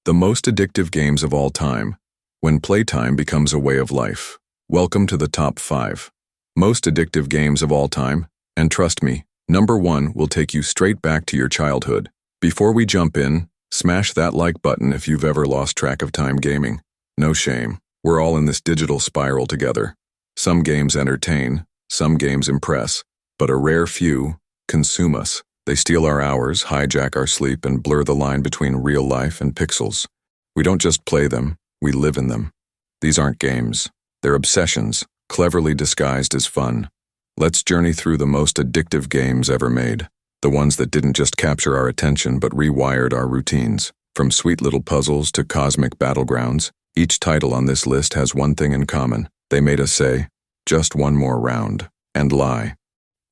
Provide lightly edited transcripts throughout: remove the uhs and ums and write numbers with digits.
The most addictive games of all time, when playtime becomes a way of life. Welcome to the top 5. Most addictive games of all time, and trust me, number 1 will take you straight back to your childhood. Before we jump in, smash that like button if you've ever lost track of time gaming. No shame, we're all in this digital spiral together. Some games entertain, some games impress, but a rare few consume us. They steal our hours, hijack our sleep, and blur the line between real life and pixels. We don't just play them, we live in them. These aren't games. They're obsessions, cleverly disguised as fun. Let's journey through the most addictive games ever made. The ones that didn't just capture our attention but rewired our routines. From sweet little puzzles to cosmic battlegrounds, each title on this list has one thing in common. They made us say, just one more round, and lie.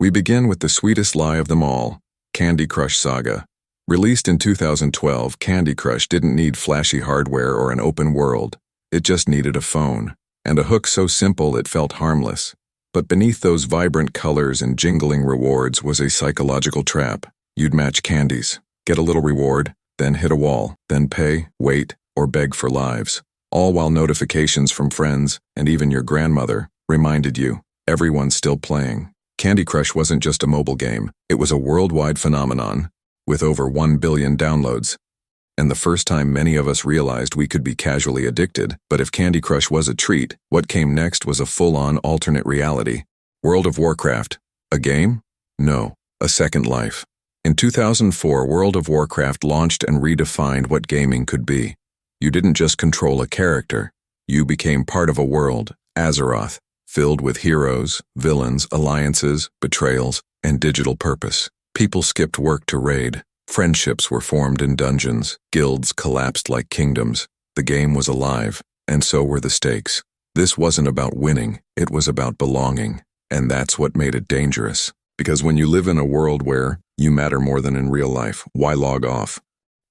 We begin with the sweetest lie of them all. Candy Crush Saga. Released in 2012, Candy Crush didn't need flashy hardware or an open world. It just needed a phone, and a hook so simple it felt harmless. But beneath those vibrant colors and jingling rewards was a psychological trap. You'd match candies, get a little reward, then hit a wall, then pay, wait, or beg for lives. All while notifications from friends, and even your grandmother, reminded you, everyone's still playing. Candy Crush wasn't just a mobile game, it was a worldwide phenomenon, with over 1 billion downloads. And the first time many of us realized we could be casually addicted, but if Candy Crush was a treat, what came next was a full-on alternate reality. World of Warcraft. A game? No, a second life. In 2004, World of Warcraft launched and redefined what gaming could be. You didn't just control a character, you became part of a world, Azeroth, filled with heroes, villains, alliances, betrayals, and digital purpose. People skipped work to raid. Friendships were formed in dungeons. Guilds collapsed like kingdoms. The game was alive, and so were the stakes. This wasn't about winning, it was about belonging. And that's what made it dangerous. Because when you live in a world where you matter more than in real life, why log off?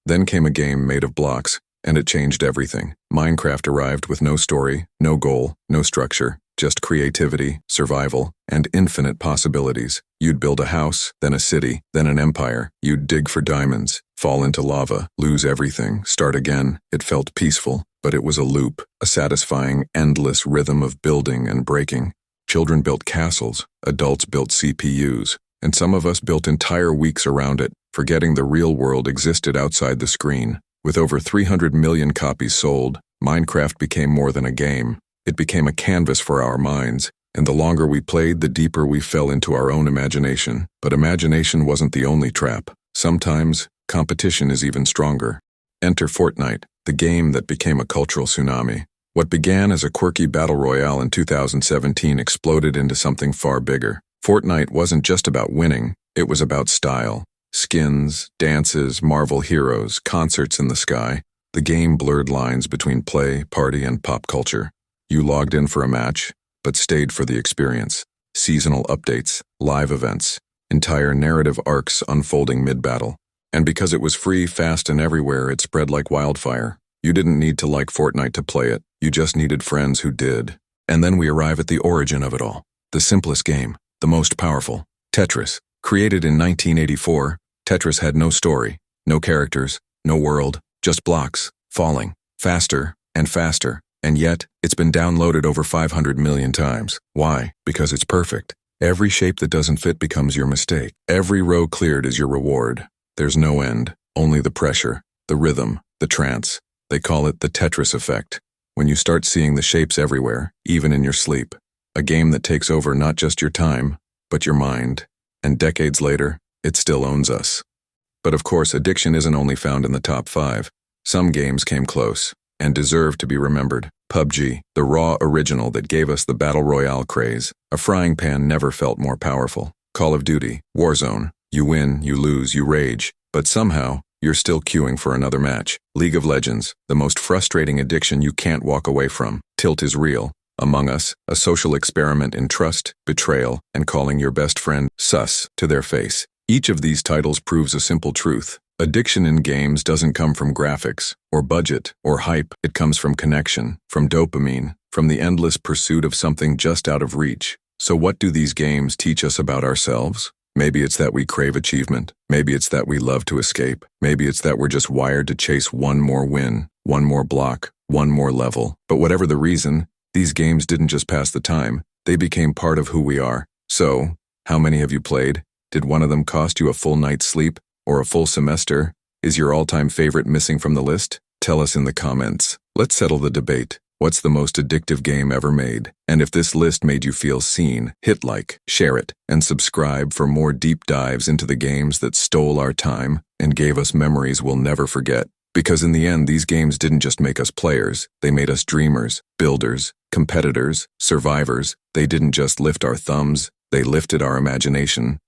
Then came a game made of blocks, and it changed everything. Minecraft arrived with no story, no goal, no structure. Just creativity, survival, and infinite possibilities. You'd build a house, then a city, then an empire. You'd dig for diamonds, fall into lava, lose everything, start again. It felt peaceful, but it was a loop, a satisfying, endless rhythm of building and breaking. Children built castles, adults built CPUs, and some of us built entire weeks around it, forgetting the real world existed outside the screen. With over 300 million copies sold, Minecraft became more than a game. It became a canvas for our minds, and the longer we played, the deeper we fell into our own imagination. But imagination wasn't the only trap. Sometimes, competition is even stronger. Enter Fortnite, the game that became a cultural tsunami. What began as a quirky battle royale in 2017 exploded into something far bigger. Fortnite wasn't just about winning, it was about style. Skins, dances, Marvel heroes, concerts in the sky. The game blurred lines between play, party, and pop culture. You logged in for a match, but stayed for the experience. Seasonal updates, live events, entire narrative arcs unfolding mid-battle. And because it was free, fast, and everywhere, it spread like wildfire. You didn't need to like Fortnite to play it, you just needed friends who did. And then we arrive at the origin of it all. The simplest game, the most powerful, Tetris. Created in 1984, Tetris had no story, no characters, no world, just blocks, falling, faster and faster. And yet, it's been downloaded over 500 million times. Why? Because it's perfect. Every shape that doesn't fit becomes your mistake. Every row cleared is your reward. There's no end, only the pressure, the rhythm, the trance. They call it the Tetris effect. When you start seeing the shapes everywhere, even in your sleep. A game that takes over not just your time, but your mind. And decades later, it still owns us. But of course, addiction isn't only found in the top 5. Some games came close and deserve to be remembered. PUBG, the raw original that gave us the battle royale craze. A frying pan never felt more powerful. Call of Duty, Warzone, you win, you lose, you rage, but somehow, you're still queuing for another match. League of Legends, the most frustrating addiction you can't walk away from. Tilt is real. Among Us, a social experiment in trust, betrayal, and calling your best friend sus to their face. Each of these titles proves a simple truth. Addiction in games doesn't come from graphics, or budget, or hype. It comes from connection, from dopamine, from the endless pursuit of something just out of reach. So what do these games teach us about ourselves? Maybe it's that we crave achievement. Maybe it's that we love to escape. Maybe it's that we're just wired to chase one more win. one more block, one more level. But whatever the reason, these games didn't just pass the time, they became part of who we are. So, how many have you played? Did one of them cost you a full night's sleep or a full semester? Is your all-time favorite missing from the list? Tell us in the comments. Let's settle the debate. What's the most addictive game ever made? And if this list made you feel seen, hit like, share it, and subscribe for more deep dives into the games that stole our time and gave us memories we'll never forget. Because in the end, these games didn't just make us players, they made us dreamers, builders, competitors, survivors. They didn't just lift our thumbs, they lifted our imagination.